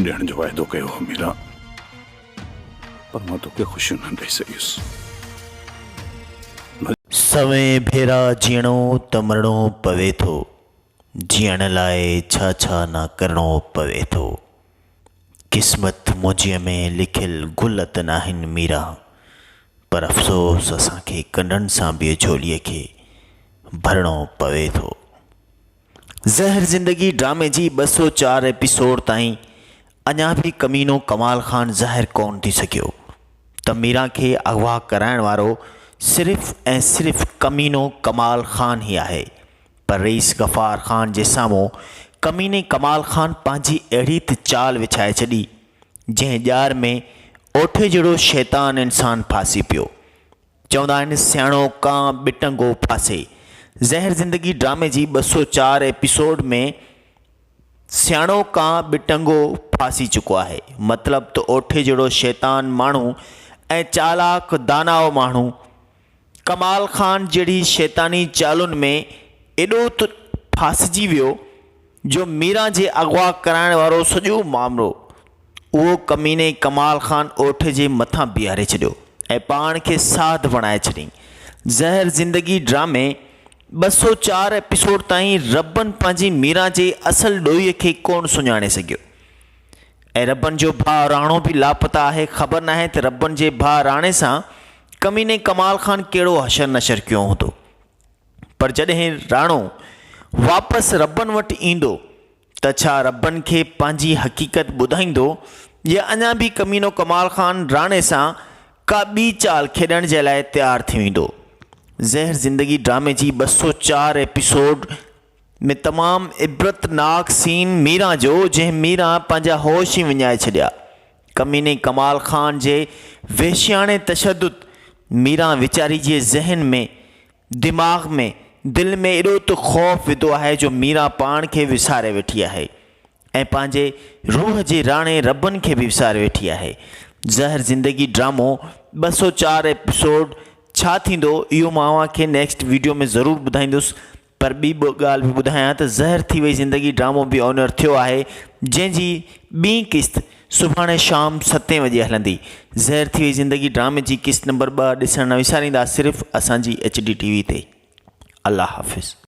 ॾियण जो वाइदो कयो हो मीरा, पर मां तोखे ख़ुशियूं न ॾेई सघियुसि। सवें भेरा जीअणो त मरणो पवे थो, जीअण लाइ छा छा न करणो पवे थो। क़िस्मत मुंहिंजीअ में लिखियल गुल त नाहिनि मीरा, पर अफ़सोस असांखे कंडनि सां बि झोलीअ खे भरणो पवे थो। ज़हर ज़िंदगी ड्रामे जी 204 एपिसोड ताईं अञा बि कमीनो कमाल ख़ान ज़ाहिर कोन थी सघियो त मीरा खे अगवा कराइण वारो सिर्फ़ ऐं सिर्फ़ कमीनो कमाल ख़ान ही आहे। पर रईस गफ़ार ख़ान जे साम्हूं कमीने कमाल ख़ान पंहिंजी अहिड़ी त चाल विछाए छॾी जंहिं ॼार में ओठे जहिड़ो शैतान इंसान फासी पियो। चवंदा आहिनि सियाणो कां बिटंगो फासे। ज़हर ज़िंदगी ड्रामे जी 204 एपिसोड में सियाणो कां बिटंगो फासी चुको आहे। मतिलबु त ओठे जहिड़ो शैतान माण्हू ऐं चालाक दानाओ माण्हू कमाल ख़ान जहिड़ी शैतानी चालुनि में एॾो त फासिजी वियो जो मीरा जे अगवा कराइण वारो सॼो मामिलो उहो कमीने कमाल ख़ान ओठ जे मथां बीहारे छॾियो ऐं पाण खे साध बणाए छॾियईं। ज़हर ज़िंदगी ड्रामे 204 एपिसोड ताईं रबन पंहिंजी मीरा जे असल ॾोहीअ खे कोन सुञाणे सघियो ऐं रबन जो भाउ राणो बि लापता आहे। ख़बर नाहे त रबन जे भाउ राणे सां कमीने कमाल ख़ान कहिड़ो हशर नशर कयो हूंदो। पर जॾहिं राणो वापसि रबन वटि ईंदो त छा रबन खे पंहिंजी हक़ीक़त ॿुधाईंदो या अञा बि कमीनो कमाल ख़ान राणे सां का ॿी चाल खेॾण जे लाइ तयारु थी वेंदो। ज़हर ज़िंदगी ड्रामे जी 204 एपिसोड में तमामु इबरतनाक सीन मीरा जो जंहिं मीरा पंहिंजा होश ई विञाए छॾिया। कमीने कमाल ख़ान जे वेश्याणे तशद्दुद मीरा वीचारी जे ज़हन में दिमाग़ में दिलि में एॾो त ख़ौफ़ विधो आहे जो मीरा पाण खे विसारे वेठी आहे ऐं पंहिंजे रूह जे राणे रबन खे बि विसारे वेठी आहे। ज़हर ज़िंदगी ड्रामो 204 एपिसोड छा थींदो इहो मां तव्हांखे नेक्स्ट वीडियो में ज़रूरु ॿुधाईंदुसि। पर ॿी ॻाल्हि बि ॿुधायां त ज़हर थी वई ज़िंदगी ड्रामो बि ऑनर थियो आहे जंहिंजी ॿीं क़िस्त सुभाणे शाम 7 वॼे हलंदी। ज़हर थी वई ज़िंदगी ड्रामे जी क़िस्त नंबर 2 ॾिसणु न विसारींदा सिर्फ़ु असांजी HD TV ते। अल्लाह हाफ़िज़।